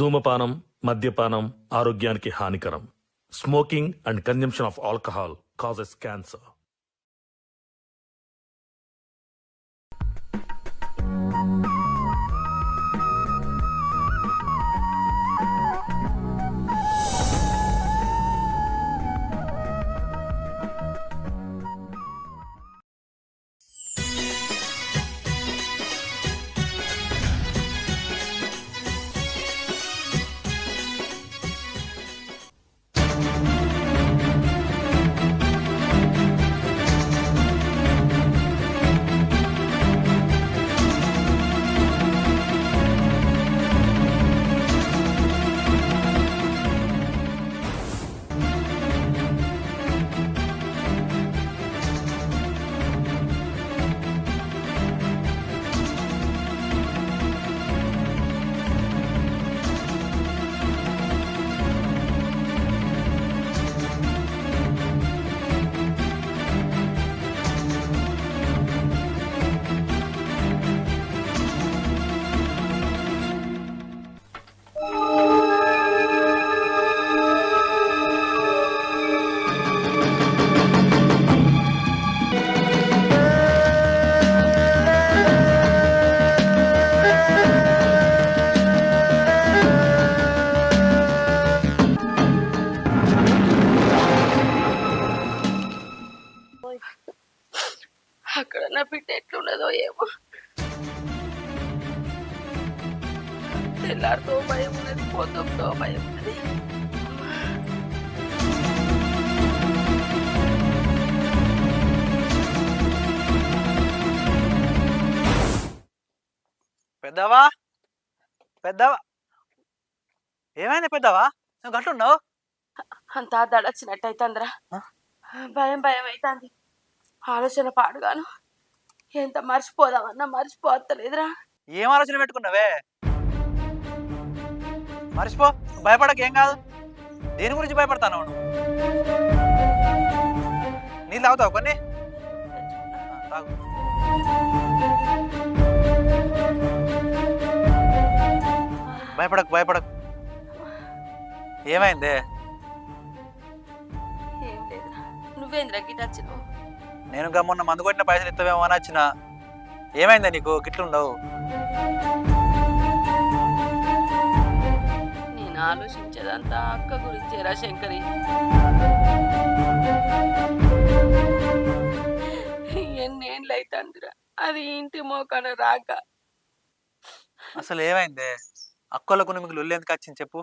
ధూమపానం, మద్యపానం ఆరోగ్యానికి హానికరం. Smoking and consumption of alcohol causes cancer. అక్కడ నా బిడ్డ ఎట్లున్నదో ఏమో. తెల్లారితో భయం ఉన్నది, పొద్దుతో భయం ఉన్నది. పెద్దవా పెద్దవా ఏమైంది పెద్దవా? నువ్వు గట్లున్నావు? అంతా దడచ్చినట్టు అవుతుందిరా. భయం భయం అవుతుంది. ఆలోచన పాడుగాను. ఎంత మర్చిపోదామన్నా మర్చిపోతలేదురా. ఏం ఆలోచన పెట్టుకున్నావే? మర్చిపో, భయపడక ఏం కాదు. దేని గురించి భయపడతాను? నువ్వు నీళ్ళు తాగుతావు కొన్ని? తాగు. భయపడకు భయపడకు. ఏమైంది? ఏం లేదురా. నువ్వేంద్రా గిట్ వచ్చినావు? నేను మొన్న మందు కొట్టిన పైసలు ఇస్తావేమో అని వచ్చిన. ఏమైందా నీకు గిట్లుండవు? నేను ఆలోచించేదంతా అక్క గురించేరా శంకరి. ఎన్నేళ్ళు అవుతుందిరా అది ఇంటి మోకన రాక. అసలు ఏమైంది? అక్కలకు మీకు లొల్లి ఎందుకు వచ్చింది చెప్పు.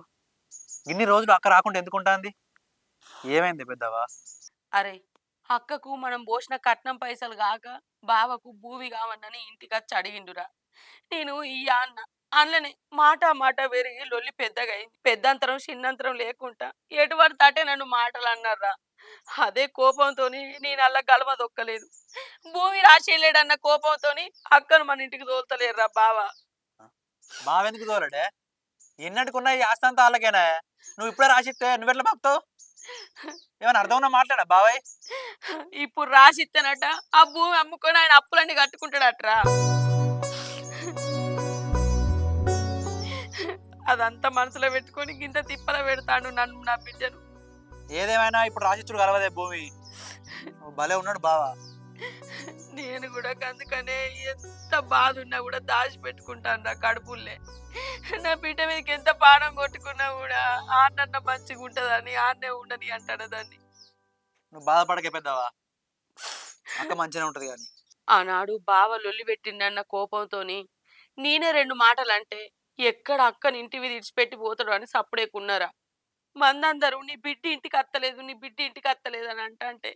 ఇన్ని రోజులు అక్క రాకుండా ఎందుకుంటాంది? ఏమైంది పెద్దవా? అరే, అక్కకు మనం పోసిన కట్నం పైసలు కాక బావకు భూమి కావన్నని ఇంటికి వచ్చి అడిగిండురా. నేను ఈ అన్న అందులోనే మాట మాట పెరిగి లొల్లి పెద్దగా అయింది. పెద్దంతరం చిన్నంతరం లేకుండా ఎటువంటి తాటే నన్ను మాటలు అన్నారా. అదే కోపంతో నేను అలా గలమ దొక్కలేదు. భూమి రాసేయలేడన్న కోపంతో అక్కను మన ఇంటికి తోలుతలేరురా బావ. బావెందుకు తోలడే? ఎన్నట్టుకున్నా ఈ ఆస్తి అంతా వాళ్ళకేనా? నువ్వు ఇప్పుడే రాసిస్తే నువ్వెట్లా పంపుతావు? ఏమైనా అర్థం ఉన్నా మాట్లాడా బాబాయ్? ఇప్పుడు రాసిత్తేనట ఆ భూమి అమ్ముకొని ఆయన అప్పులన్నీ కట్టుకుంటాడట్రా. అదంతా మనసులో పెట్టుకొని గింత తిప్పల పెడతాడు నన్ను, నా బిడ్డను. ఏదేమైనా ఇప్పుడు రాసిచ్చుడు కలవదే భూమి. నువ్వు భలే ఉన్నాడు బావా. నేను కూడా అందుకనే ఎంత బాధ ఉన్నా కూడా దాచిపెట్టుకుంటాను రా కడుపుల్లే. నా బిడ్డ మీదకి ఎంత పానం కొట్టుకున్నా కూడా ఆన్నన్న మంచిగా ఉంటదని ఆన్నే ఉండని అంటాడు దాన్ని. నువ్వు బాధపడకే పెద్దవా, అక్క మంచిగా ఉంటది కానీ. ఆనాడు బావ లొల్లి పెట్టిండన్న కోపంతోని నేనే రెండు మాటలు అంటే ఎక్కడ అక్కని ఇంటి మీద ఇడిచిపెట్టి పోతాడు అని సప్పుడేకున్నారా. మందందరూ నీ బిడ్డ ఇంటికి అత్తలేదు, నీ బిడ్డ ఇంటికి అత్తలేదు అని అంటే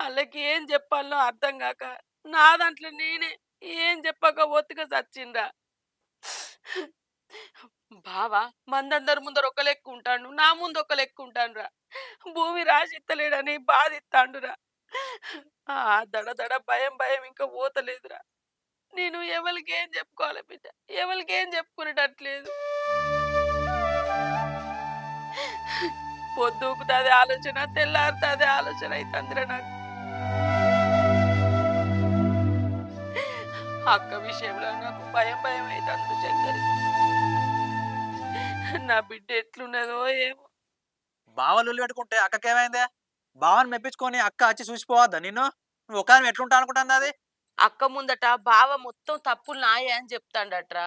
వాళ్ళకి ఏం చెప్పాలో అర్థం కాక నా దాంట్లో నేనే ఏం చెప్పక ఒత్తిగా చచ్చిండ్రా. బావా మందందరి ముందర ఒక లెక్క ఉంటాడు, నా ముందు ఒక లెక్క ఉంటానురా. భూమి రాసిత్తలేడని బాధిస్తాండురా. ఆ దడ దడ భయం భయం ఇంకా పోతలేదురా. నేను ఎవరికి ఏం చెప్పుకోవాలి బిడ్డ, ఎవరికి ఏం చెప్పుకునేటట్లేదు. పొద్దుకుతుంది ఆలోచన, తెల్లారుతుంది ఆలోచన అవుతుందిరా నాకు. అక్క విషయంలో నాకు భయం భయం అవుతుంది శంకరి. నా బిడ్డ ఎట్లున్నదో ఏమో. బావ లొల్లి పెట్టుకుంటే అక్కకేమైందే? బావని మెప్పించుకొని అక్క వచ్చి చూసిపోవద్దా నిన్ను? నువ్వు ఒక ఎట్లుంటా అనుకుంటుంది అది? అక్క ముందట బావ మొత్తం తప్పులు నాయే అని చెప్తాండట్రా.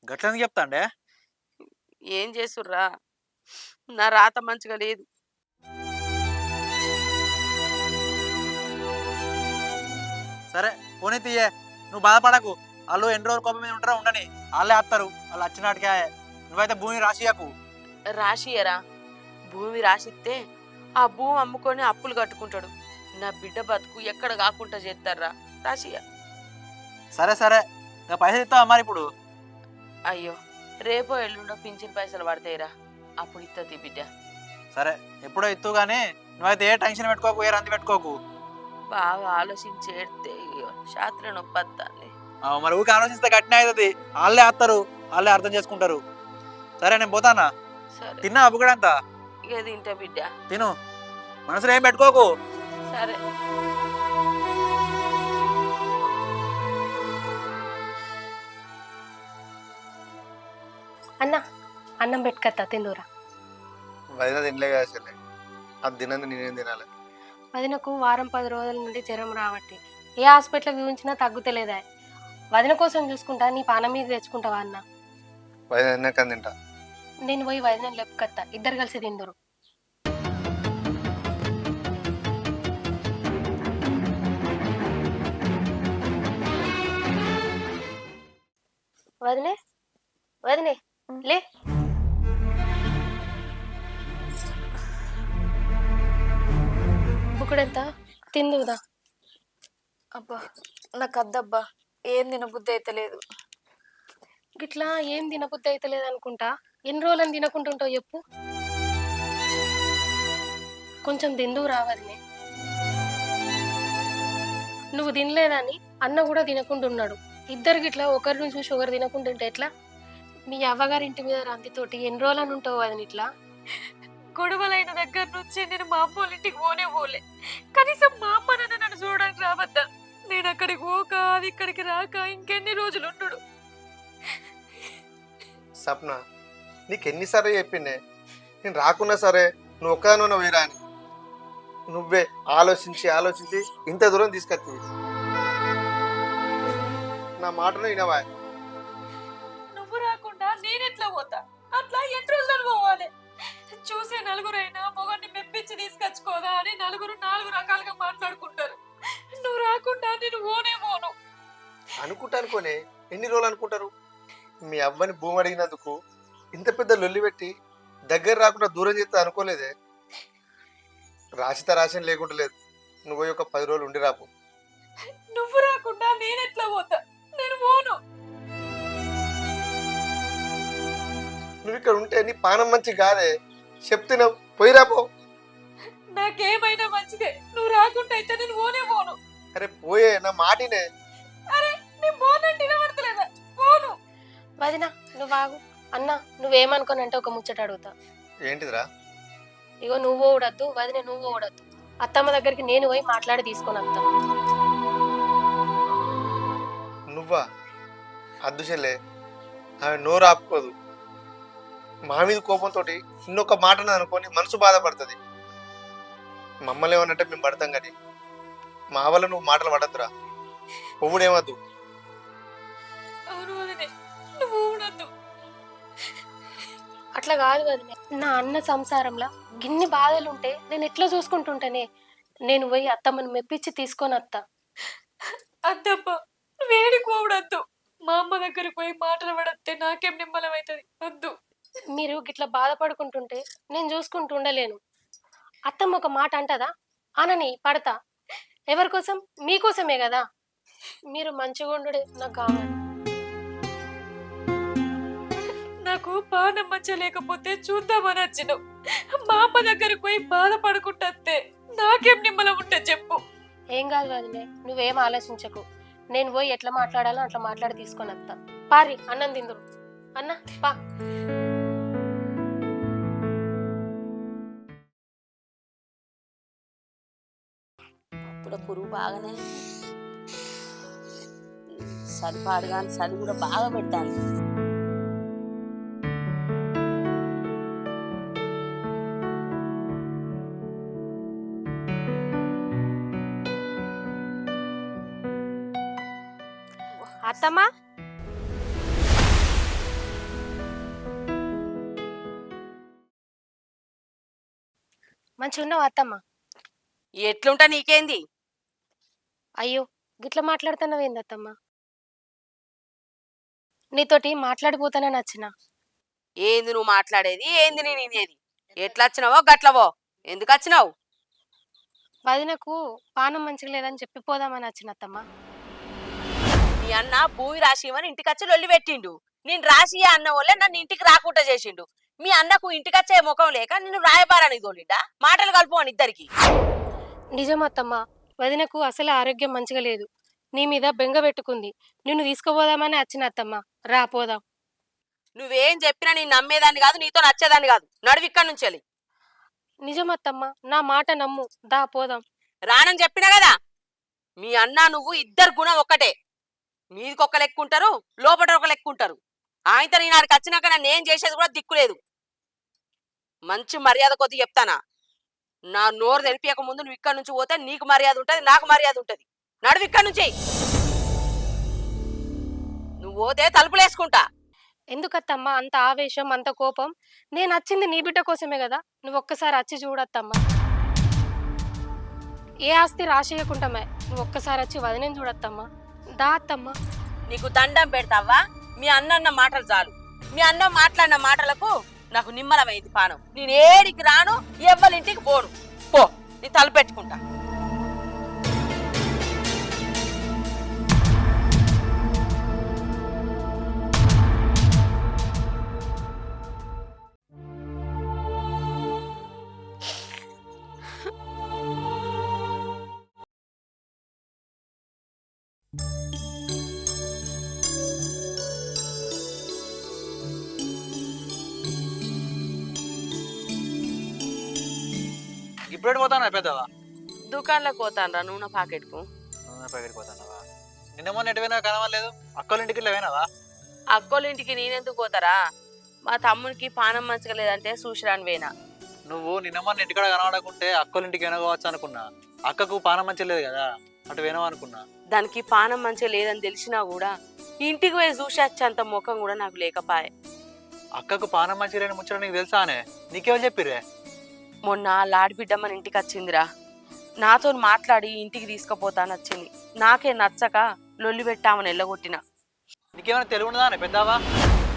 గట్లని చెప్తాండే. ఏం చేసుర్రా, నా రాత మంచిగా లేదు. సరే పోనీ తీయే, నువ్వు బాధపడకు. వాళ్ళు ఎన్ని రోజులు కోపం మీద ఉంటారో ఉండని, వాళ్ళే వస్తారు. వాళ్ళు వచ్చినాటికే నువ్వైతే భూమి రాసియకు. రాసియరా, భూమి రాసిస్తే ఆ భూమి అమ్ముకొని అప్పులు కట్టుకుంటాడు. నా బిడ్డ బతుకు ఎక్కడ కాకుండా చేస్తారా. రాసియ. సరే సరే, ఇంకా పైసలు ఇస్తావా మరి ఇప్పుడు? అయ్యో, రేపో ఎల్లుండో పింఛన్ పైసలు పడతాయిరా, అప్పుడు ఇస్తుంది బిడ్డ. సరే ఎప్పుడో ఇత్తు కానీ నువ్వైతే ఏ టెన్షన్ పెట్టుకోకు, ఏ రంది పెట్టుకోకు. బాగా ఆలోచించి ఏడితే శాస్త్ర నొప్పి. మరి ఊరికి ఆలోచిస్తే గట్టినే అవుతుంది. వాళ్ళే వస్తారు, వాళ్ళే అర్థం చేసుకుంటారు. సరే నేను పోతానా? సరే, తిన్నా అప్పు కూడా అంతా ఇక తింటా బిడ్డ. తిను, మనసులో ఏం పెట్టుకోకు. సరే. అన్న అన్నం పెట్టుకత్తా తిందురా. వదిన తినలే కదా చెల్లె, అది తినంది నేనేం తినాలి? వదినకు వారం 10 రోజుల నుండి జ్వరం రావట్టి ఏ హాస్పిటల్ చూపించినా తగ్గుతలేదా. వదిన కోసం చూసుకుంటా, నీ పానం మీద తెచ్చుకుంటావా అన్న? వదిన తిన్నాక తింటా. నేను పోయి వదిన లేపుకత్తా, ఇద్దరు కలిసి తిందురు. వదినే వదినే లే. బుక్కుడెంత తిందుదా? అబ్బా నాకు అద్దబ్బా, ఏం తినబుద్ధి అయితే లేదు. గిట్లా ఏం తినబుద్ధి అయితే లేదనుకుంటా. ఎన్ని రోజులని తినకుంటుంటావు చెప్పు. కొంచెం తిందువు రావదినే. నువ్వు తినలేదని అన్న కూడా తినకుంటున్నాడు. ఇద్దరు గిట్లా ఒకరిని చూసి ఒకరు తినకుంటుంటే ఎట్లా? మీ అవ్వగారి ఇంటి మీద రంతితోటి ఎన్ని రోజులని ఉంటావు వదిన ఇట్లా? గొడవలైన దగ్గర నుంచి నేను మా అమ్మ వాళ్ళ ఇంటికి పోలే. కనీసం మా అమ్మ నాన్న నన్ను చూడడానికి రావద్దా? నేను అక్కడికి పోక, అది ఇక్కడికి రాక ఇంకెన్ని రోజులు ఉండు. సప్న, నీకు ఎన్నిసార్లు చెప్పిండే నేను రాకున్నా సరే నువ్వు ఒక్కదాని వేరా అని. నువ్వే ఆలోచించి ఆలోచించి ఇంత దూరం తీసుకొచ్చి నా మాటను వినవా? నువ్వు రాకుండా నేనెట్లా పోతా? అట్లా ఎన్ని రోజులు పోవాలి? చూసే నలుగురైనా మొగన్ని మెప్పించి తీసుకొచ్చుకోదా అని నలుగురు 4 రకాలుగా మాట్లాడుకుంటారు. నువ్వు రాకుండా నేను పోను. అనుకుంటానుకోనే, ఎన్ని రోజులు అనుకుంటారు? మీ అవ్వని భూమి అడిగినందుకు ఇంత పెద్ద లొల్లి పెట్టి దగ్గర రాకుండా దూరం చేస్తే అనుకోలేదే. రాసిన లేకుండా లేదు, నువ్వు ఒక 10 రోజులు ఉండి రాపు. నువ్వు రాకుండా నేనెట్లా పోతా? నేను పోను. నువ్వు ఇక్కడ ఉంటే నీ పానం మంచి కాదే, చెప్తున్నావు పోయిరాపో. నాకేమైనా మంచిదే, నువ్వు రాకుండా అయితే నేను పోను. అరే పోయే, నా మాటినే. అరే నేను పోనంటే వినబడతలేదా? పోను. వదిన నువ్వు ఆగు. అన్న నువ్వేమనుకోనంటే ఒక ముచ్చట అడుగుతా. ఏంటిదిరా? ఇగో నువ్వు ఓడద్దు, వదిన నువ్వు ఓడద్దు. అత్తమ్మ దగ్గరికి నేను పోయి మాట్లాడి తీసుకొని వస్తా. నువ్వా? అద్దు చెల్లే, ఆమె నోరు ఆపుకోదు. మా మీద కోపంతో ఇన్నొక మాటను అనుకొని మనసు బాధపడుతుంది. మమ్మల్ని ఏమనంటే మేము పడతాం కానీ మా వల్ల నువ్వు మాటలు పడద్దురా. పొవ్వుడేమద్దు. అవును వదినే, నువ్వు ఉండద్దు. అట్లా కాదు వదిన, నా అన్న సంసారంలో గిన్ని బాధలుంటే నేను ఎట్లా చూసుకుంటుంటానే. నేను పోయి అత్తమ్మని మెప్పించి తీసుకొని వస్తా. అద్దబ్బా, వేడికి పోవడద్దు. మా అమ్మ దగ్గరికి పోయి మాటలు పడద్దే నాకేం నిమ్మలం అవుతుంది. వద్దు. మీరు గిట్లా బాధపడుకుంటుంటే నేను చూసుకుంటూ ఉండలేను. అత్తమ్మ ఒక మాట అంటదా? అనని పడతా. ఎవరి కోసం? మీకోసమే కదా. మీరు మంచిగా ఉండుడే నాకు కావాలి. నాకు పానం మంచిగా లేకపోతే చూద్దామని వచ్చినావు. మా అమ్మ దగ్గరికి పోయి బాధపడుకుంటే నాకేం నిమ్మలం ఉంటే చెప్పు. ఏం కాదు వదిలే, నువ్వేం ఆలోచించకు. నేను పోయి ఎట్లా మాట్లాడాలో అట్లా మాట్లాడి తీసుకొని వస్తా. పారి అన్నం తిందురు. అన్న పా. అప్పుడు పురుగు బాగానే చలి పాడు కానీ చలి కూడా బాగా పెట్టాను. అత్తమ్మా మంచి ఉన్నావు అత్తమ్మా? ఎట్లుంటా నీకేంది? అయ్యో గిట్ల మాట్లాడుతున్నావేంది అత్తమ్మా? నీతోటి మాట్లాడిపోతానని వచ్చిన. ఏంది నువ్వు మాట్లాడేది? ఏంది నేను ఇదేది? ఎట్లా వచ్చినావో గట్లవో. ఎందుకు వచ్చినావు? వదినకు పానం మంచిగా లేదని చెప్పిపోదామని వచ్చిన అత్తమ్మా. మీ అన్న భూమి రాసి ఇవ్వని ఇంటికి వచ్చి లొల్లి పెట్టిండు. నేను రాసి అన్న వల్లే నన్ను ఇంటికి రాకుండా చేసిండు. మీ అన్నకు ఇంటికి వచ్చే ముఖం లేక నిన్ను రాయబారానికి తోలిండా? మాటలు కలుపు అని ఇద్దరికి. నిజం అత్తమ్మా, వదినకు అసలు ఆరోగ్యం మంచిగా లేదు. నీ మీద బెంగ పెట్టుకుంది. నిన్ను తీసుకుపోదామని వచ్చిన అత్తమ్మా. రా పోదాం. నువ్వేం చెప్పినా నేను నమ్మేదాన్ని కాదు, నీతో నచ్చేదాన్ని కాదు. నడువు ఇక్కడి నుంచి వెళ్ళి. నిజం అత్తమ్మా, నా మాట నమ్ము. దా పోదాం. రానని చెప్పినా కదా. మీ అన్న నువ్వు ఇద్దరు గుణం ఒక్కటే. మీదికి ఒక లెక్క ఉంటారు, లోపల ఒక లెక్క ఉంటారు. ఆయనతో నేను ఆడికి వచ్చినాక నన్ను ఏం చేసేది కూడా దిక్కులేదు. మంచి మర్యాద కొద్ది చెప్తానా? నా నోరు తెలిపియక ముందు నువ్వు ఇక్కడి నుంచి పోతే నీకు మర్యాద ఉంటది, నాకు మర్యాద ఉంటది. నడువు ఇక్కడి నుంచి. నువ్వు పోతే తలుపులేసుకుంటా. ఎందుకత్తమ్మా అంత ఆవేశం, అంత కోపం? నేను వచ్చింది నీ బిడ్డ కోసమే కదా. నువ్వు ఒక్కసారి వచ్చి చూడత్తమ్మా. ఏ ఆస్తి రాసేయకుంటామే. నువ్వు ఒక్కసారి వచ్చి వదినేం చూడత్తమ్మా. దా అత్తమ్మా. నీకు దండం పెడతావా? మీ అన్న మాటలు చాలు. మీ అన్న మాట్లాడిన మాటలకు నాకు నిమ్మలమైంది పానం. నేను ఏడికి రాను, ఎవ్వరింటికి పోను. పో, నీ తల పెట్టుకుంటా. ఇప్పుడు పోతానా పెద్దవా? దుకాణంలోకి పోతానరా నూనె ప్యాకెట్కు. నూనె ప్యాకెట్ పోతానవా? నిన్న మొన్న ఎటు పోయినా కనవలేదు. అక్కల ఇంటికి ఇట్లా పోయినావా? అక్కోళ్ళింటికి నేనెందుకు పోతారా? మా తమ్మునికి పానం మంచిగా లేదంటే చూసిరాని పోయినా. నువ్వు నిన్న మొన్న ఇంటికాడ కనబడకుంటే అక్కల ఇంటికి వినగవచ్చు అనుకున్నా. అక్కకు పానం మంచి లేదు కదా, అటు వినవు అనుకున్నా. దానికి పానం మంచిగా లేదని తెలిసినా కూడా ఇంటికి పోయి చూసి వచ్చేంత ముఖం కూడా నాకు లేకపాయే. అక్కకు పానం మంచి లేని ముచ్చట నీకు తెలుసానే? నీకేమో చెప్పిరే? మొన్న లాడిబిడ్డ మన ఇంటికి వచ్చిందిరా. నాతో మాట్లాడి ఇంటికి తీసుకుపోతానొచ్చింది. నాకే నచ్చక లొల్లి పెట్టామని ఎల్లగొట్టిన. నీకేమైనా తెలివి ఉన్నదానే పెద్దవా?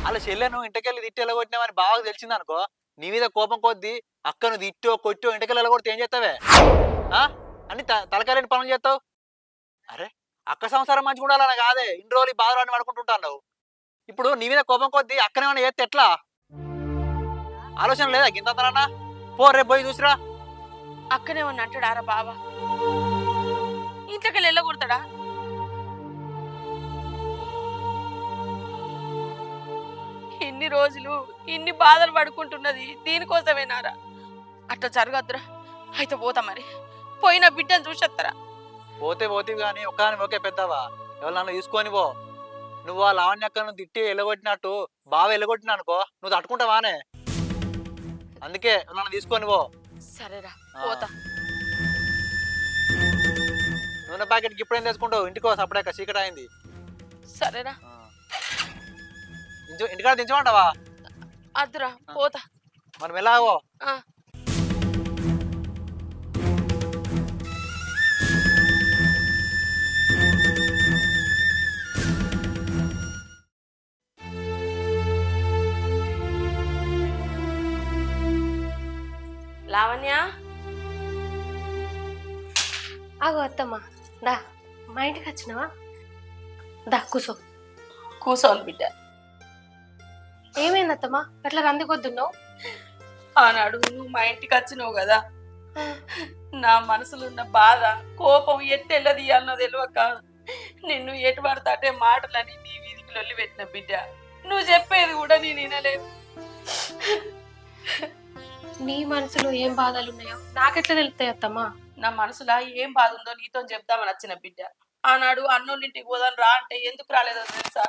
అలా చెల్లెను ఇంటికెళ్ళి తిట్టి ఎల్లగొట్టినావని బాగా తెలిసింది అనుకో, నీ మీద కోపం కొద్దీ అక్కను తిట్టో కొట్టో ఇంటికెళ్ళి ఎల్లగొడితే ఏం చేస్తావే? అన్ని తలకాయలేని పనులు చేస్తావు. అరే అక్క సంసారం మంచిగా ఉండాలన్న కాదే ఇన్ని రోజులు ఈ బాధలు అని పడుకుంటుంటావు. ఇప్పుడు నీ మీద కోపం కొద్దీ అక్కనేమన్నా చేస్తే ఎట్లా? ఆలోచన లేదా గింతనా? పో రేపు పోయి చూసిరా. అక్కనే ఉన్న అంటాడారా బావా? ఇంట్లోకి వెళ్ళగొడతాడా? ఇన్ని రోజులు ఇన్ని బాధలు పడుకుంటున్నది దీనికోసమేనారా? అట్లా జరగద్దురా. అయితే పోతా మరి. పోయిన బిడ్డను చూసేస్తారా? పోతే పోతేవి కానీ ఒక్కదాని ఓకే పెద్దవా, ఎవరన్నా తీసుకొని పో. నువ్వు ఆ లావణ్యక్కను తిట్టి ఎల్లగొట్టినట్టు బాగా ఎల్లగొట్టినా అనుకో, నువ్వు తట్టుకుంటావానే? అందుకే ఎవరన్నా తీసుకొని పో. సరేరా పోతా. నూనె ప్యాకెట్కి ఇప్పుడేం తెచ్చుకుంటావు? ఇంటికో సపడాక చీకటి అయింది. సరేరా ఇంటికాడ దించమంటావా? అద్దురా పోతా. మనం ఎలాగో లావణ్య ఆగో అత్తమ్మా. దా మా ఇంటికి వచ్చినావా? దా కూసో. కూసోను బిడ్డ. ఏమైంది అత్తమ్మా అట్లా రందికొద్దున్నావు? ఆనాడు నువ్వు మా ఇంటికి వచ్చినావు కదా, నా మనసులో ఉన్న బాధ కోపం ఎట్టెళ్ళది అన్నో తెలియక నిన్ను ఎటు పడతాటే మాటలని నీ వీధికి లొల్లి పెట్టిన బిడ్డ. నువ్వు చెప్పేది కూడా నేను వినలేదు. నీ మనసులో ఏం బాధలు ఉన్నాయో నాకెట్లా తెలుస్తాయి అత్తమ్మా? నా మనసులో ఏం బాధ ఉందో నీతో చెప్దామని వచ్చిన బిడ్డ. ఆనాడు అన్నోళ్ళింటికి పోదాం రా అంటే ఎందుకు రాలేదో తెలుసా?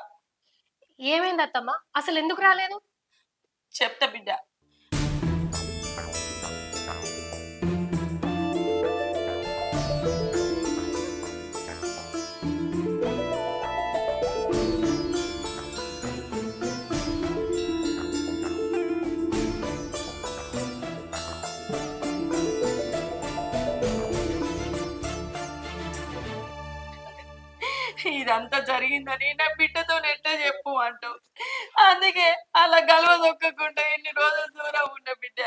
ఏమైంది అత్తమ్మా? అసలు ఎందుకు రాలేదు? చెప్తా బిడ్డ. ఇదంతా జరిగిందని నా బిడ్డతో ఎట్లా చెప్పు అంటావు. అందుకే అలా గలవ దొక్కకుండా ఎన్ని రోజులు దూరం ఉన్న బిడ్డ.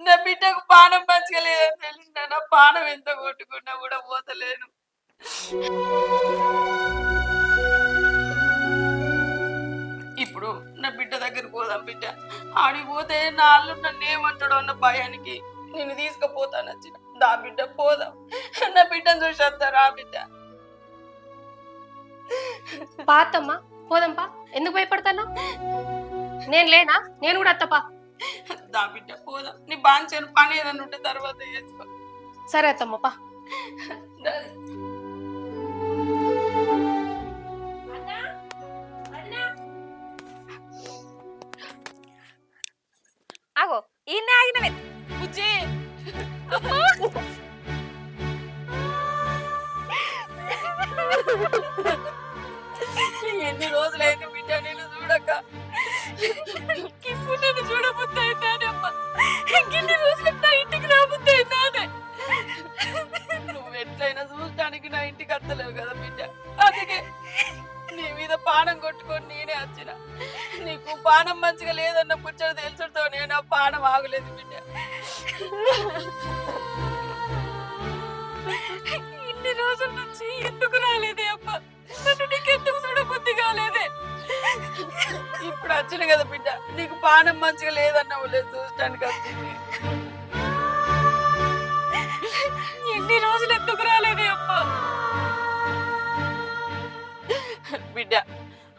నా బిడ్డకు పానం పంచలేదని తెలిసిన నా పానం ఎంత కొట్టుకున్నా కూడా పోతలేను. ఇప్పుడు నా బిడ్డ దగ్గరికి పోదాం బిడ్డ. ఆడికి పోతే నా అల్లు నన్ను ఏమంటాడో అన్న భయానికి నేను తీసుకుపోతాను వచ్చిన. దా బిడ్డ పోదాం, నా బిడ్డను చూసి వస్తారా బిడ్డ. పాతమ్మా పోదాంపా, ఎందుకు భయపడతాను? నేను లేనా? నేను కూడా అత్తపా. దా బిడ్డ పోదాం. నీ బాంచని పని ఏదన్నా ఉంటే తర్వాత చేసుకో. సరే అత్తమ్మపా. ఆగో ఈయనే ఆగినవే బుజ్జి, ఎన్ని రోజులైంది బిడ్డ నేను చూడక. ఇప్పుడు నన్ను చూడబుద్ధి అయిందానమ్మా. ఎన్ని రోజులకు నా ఇంటికి రాబుద్ధి అయిందానే. నువ్వు ఎట్లయినా చూడటానికి నా ఇంటికి వస్తలేవు కదా బిడ్డ. అందుకే నీ మీద పానం కొట్టుకొని నేనే వచ్చిన. నీకు పానం మంచిగా లేదన్న ముచ్చట తెలుసుతో నేను ఆ పానం ఆగలేదు బిడ్డ. ఇన్ని రోజుల నుంచి ఎందుకు రాలేదే అమ్మ? నన్ను నీకెందుకు చూడబుద్ధి కాలేదే? ఇప్పుడు వచ్చిన కదా బిడ్డ, నీకు పానం మంచిగా లేదన్నావు లేదు చూడటానికి వచ్చింది. ఎన్ని రోజులు ఎందుకు రాలేదే అమ్మ? బిడ్డ,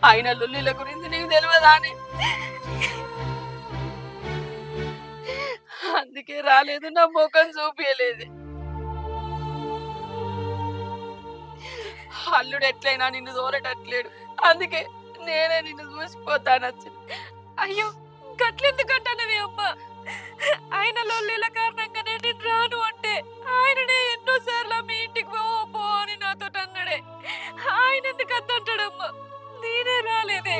ఆయన లొల్లిల గురించి నీకు తెలియదా అని అందుకే రాలేదు, నా ముఖం చూపించలేదు. అల్లుడు ఎట్లయినా నిన్ను దూరటట్లేడు, అందుకే నేనే నిన్ను చూసిపోతాను వచ్చిన. అయ్యో గట్లెందుకంటానవే అమ్మ? ఆయన లొల్లిల కారణంగానే నేను రాను అంటే ఆయననే ఎన్నోసార్లు మీ ఇంటికి పో అని నాతో అన్నాడే. ఆయన ఎందుకు అంటాడమ్మా? నేనే రాలేదే.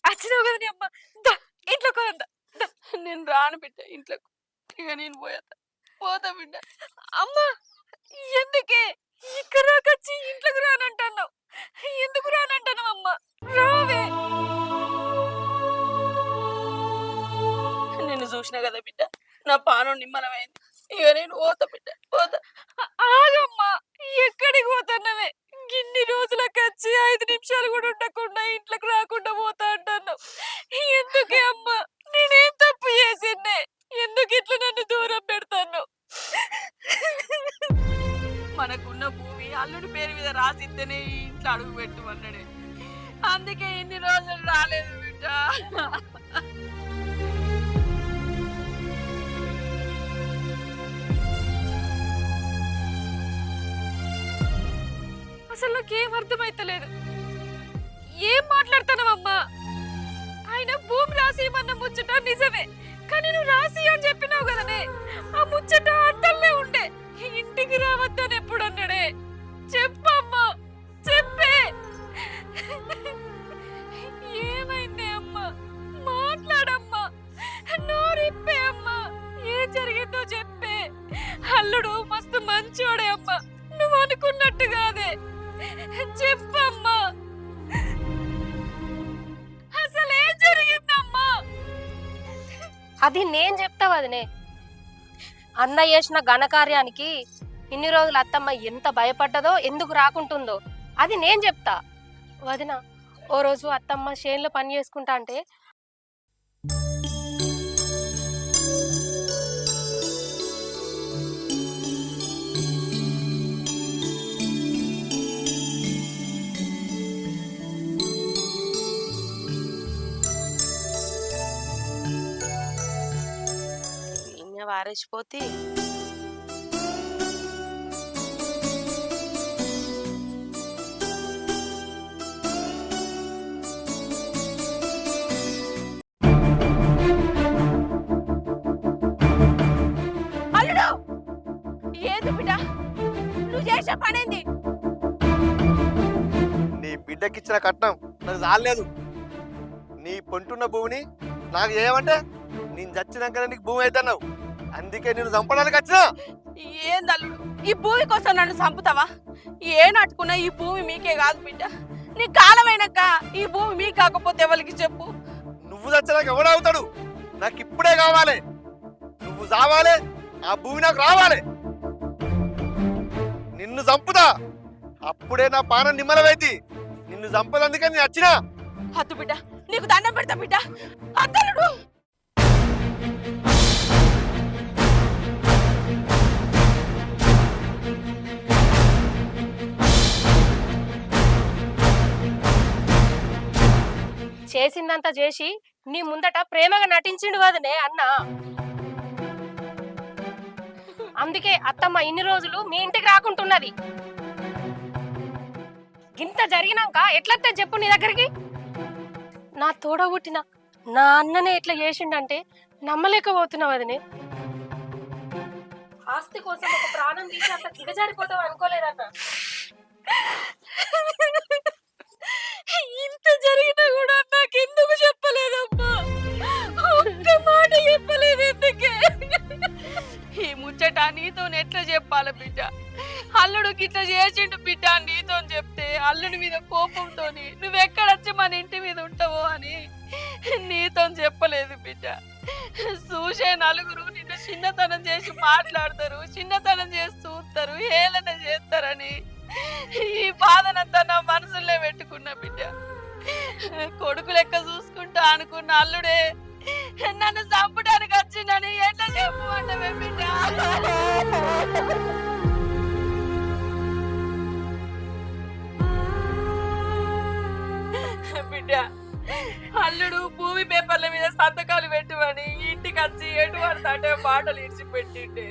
వచ్చినావు కదా నీ అమ్మ, ఇంట్లో కొనందా. నేను రాను బిడ్డ ఇంట్లోకి. ఇక నేను పోతా బిడ్డ. అమ్మా ఎందుకే ఇక్కడ రాకొచ్చి ఇంట్లోకి రానంటున్నావు? ఎందుకు రానంటాను అమ్మ? రావే. నిన్ను చూసినా కదా బిడ్డ, నా పానం నిమ్మలమైంది. ఇక నేను పోతా బిడ్డ, పోతా. ఆగమ్మా, ఎక్కడికి పోతున్నావే? ఇన్ని రోజులకు వచ్చి 5 నిమిషాలు కూడా ఉండకుండా ఇంట్లోకి రాకుండా పోతా అంటున్నావు. ఎందుకే అమ్మా? నేనేం తప్పు చేసిందే? ఎందుకు ఇట్లా నన్ను దూరం పెడతాను? మనకున్న భూమి అల్లుడి పేరు మీద రాసిస్తేనే ఈ ఇంట్లో అడుగు పెట్టమన్నాడే. అందుకే ఇన్ని రోజులు రాలేదు బిడ్డ. అసలు నాకేం అర్థమైతలేదు. ఏం మాట్లాడతానమ్మా? ఆయన భూమి రాసి ఇవ్వన్న ముచ్చట నిజమే, కానీ నువ్వు రాసి అని చెప్పినావు కదనే. ఆ ముచ్చట అద్దల్లే ఉండే. ఇంటికి రావద్దని ఎప్పుడు అన్నాడే? చెప్పమ్మా, చెప్పే. ఏమైంది అమ్మా? మాట్లాడమ్మా, నోరిప్పే అమ్మా. ఏం జరిగిందో చెప్పే. అల్లుడు మస్తు మంచోడే అమ్మా, నువ్వు అనుకున్నట్టు కాదే. చెప్పమ్మా, అసలు ఏం జరిగిందమ్మా? అది నేను చెప్తా వదినే. అన్న చేసిన ఘనకార్యానికి ఇన్ని రోజులు అత్తమ్మ ఎంత భయపడ్డదో, ఎందుకు రాకుంటుందో అది నేను చెప్తా వదిన. ఓ రోజు అత్తమ్మ చేనులో పని చేసుకుంటా అంటే వారేసిపోతే అల్లుడు ఏది బిడ్డ నువ్వు చేసే పనేంది? నీ బిడ్డకిచ్చిన కట్నం నాకు చాలేదు. నీ పొంటున్న భూమిని నాకు చేయమంటే నేను చచ్చినాకనే నీకు భూమి అవుతున్నావు. అందుకే నేను చంపడానికి వచ్చినా. ఏంది అల్లుడు, ఈ భూమి కోసం నన్ను చంపుతావా? ఏ నాటుకున్నా ఈ భూమి మీకే కాదు బిడ్డ. నీ కాలమైనాక ఈ భూమి మీకు కాకపోతే ఎవరికి చెప్పు. నువ్వు చచ్చినాక ఎవడవుతాడు? నాకు ఇప్పుడే కావాలి. నువ్వు చావాలి, ఆ భూమి నాకు రావాలి. నిన్ను చంపుతా, అప్పుడే నా పానం నిమ్మలమైంది. నిన్ను చంపదందుకని నేను వచ్చినా. హద్దు బిడ్డ, నీకు దండం పెడతా బిడ్డ. అద్దలుడు చేసిందంతా చేసి నీ ముందట ప్రేమగా నటించిండు కదనే అన్న. అందుకే అత్తమ్మ ఇన్ని రోజులు మీ ఇంటికి రాకుంటున్నది. ఇంత జరిగినాక ఎట్లత్తా చెప్పు నీ దగ్గరికి? నా తోడబుట్టిన నా అన్ననే ఎట్లా చేసిండంటే నమ్మలేకపోతున్నావు అదినే. ఆస్తి కోసం ఒక ప్రాణం తీసి అంత దిగజారిపోతావు అనుకోలేదన్న. ఇంత జరిగినా కూడా నాకెందుకు చెప్పలేదమ్మా? ఒక్క మాట చెప్పలేదు ఎందుకే? ఈ ముచ్చట నీతో ఎట్లా చెప్పాలి బిడ్డ? అల్లుడికి ఇట్లా చేసిండు బిడ్డ నీతో చెప్తే అల్లుడి మీద కోపంతో నువ్వెక్కడొచ్చి మన ఇంటి మీద ఉంటావో అని నీతో చెప్పలేదు బిడ్డ. చూసే నలుగురు నిన్ను చిన్నతనం చేసి మాట్లాడతారు, చిన్నతనం చేసి చూస్తారు, హేళన చేస్తారని ఈ బాధనంతా నా మనసులో పెట్టుకున్నా బిడ్డ. కొడుకు లెక్క చూసుకుంటా అనుకున్న అల్లుడే నన్ను చంపడానికి వచ్చిందని ఎట్లా చెప్పు అంటవే బిడ్డ? బిడ్డ, అల్లుడు భూమి పేపర్ల మీద సంతకాలు పెట్టువని ఇంటికి వచ్చి ఎటువంటి అంటే మాటలు ఇడిచిపెట్టిండే.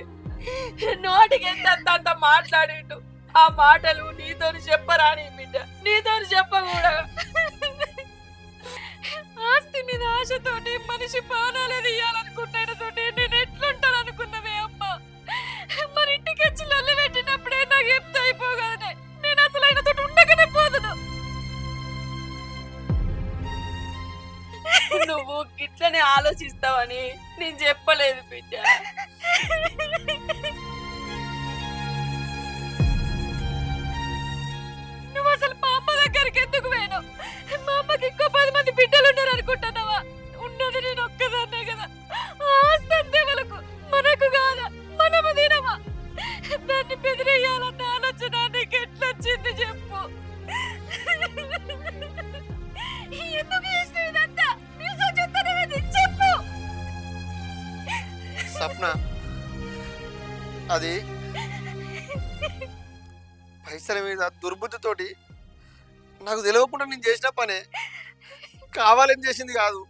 నోటికి ఎంత మాట్లాడిండు. ఆ మాటలు నీతో చెప్పరాని బిడ్డ, నీతో చెప్పకూడా. ఆస్తి మీద ఆశతోటి మనిషి ప్రాణాలే తీయాలనుకున్నాడుతోటి నేను ఎట్లుంటాను అనుకున్నవే అమ్మ? మన ఇంటికి వచ్చి లొల్లి పెట్టినప్పుడే నాకు చెప్తే అయిపోగానే నేను అసలు ఆయనతో ఉండగానే పోదును. నువ్వు గిట్లనే ఆలోచిస్తావని నేను చెప్పలేదు బిడ్డ. నువ్వు అసలు మా అమ్మ దగ్గరికి ఎందుకు పోయినావు? మా అమ్మకి ఇంకో 10 మంది బిడ్డలు ఉన్నారు అనుకుంటున్నావా? ఉన్నది నేను ఒక్కదాన్నే కదా. ఆస్తి అంతే వాళ్ళకు, మనకు కాదా? మనము తినమా? దాన్ని బెదిరేయాలన్న ఆలోచన నీకు ఎట్లొచ్చింది చెప్పు? ఎందుకు చేసిన ఇదంతా? నిజం చెప్తానేది చెప్పు. సప్న, అది పైసల మీద దుర్బుద్ధితోటి నాకు తెలియకుండా నేను చేసిన పనే. కావాలని చేసింది కాదు.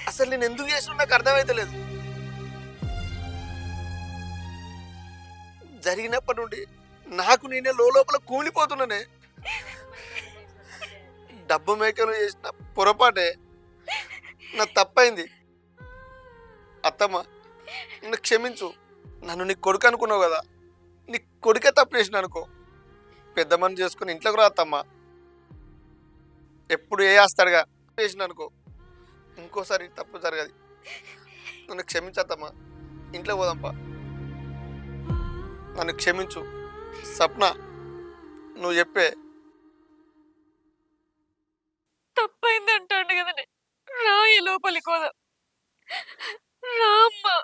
అసలు నేను ఎందుకు చేసిన నాకు అర్థమైతలేదు. జరిగినప్పటి నుండి నాకు నేనే లోపల కూలిపోతున్నానే. డబ్బు మేకలు చేసిన పొరపాటే నా తప్పైంది. అత్తమ్మ, నన్ను క్షమించు. నన్ను నీ కొడుకు అనుకున్నావు కదా, నీ కొడుకే తప్పు చేసిన అనుకో. పెద్ద మని చేసుకుని ఇంట్లోకి రా అత్తమ్మ. ఎప్పుడు ఏ ఆస్తాడుగా చేసిన అనుకో, ఇంకోసారి తప్పు జరగదు. నన్ను క్షమించత్తమ్మా. ఇంట్లో పోదాంపా. నన్ను క్షమించు. సప్న, నువ్వు చెప్పే. తప్పైంది అంటాడు కదండి. రా, ఈ లోపలికి పోదాం. రా అమ్మా.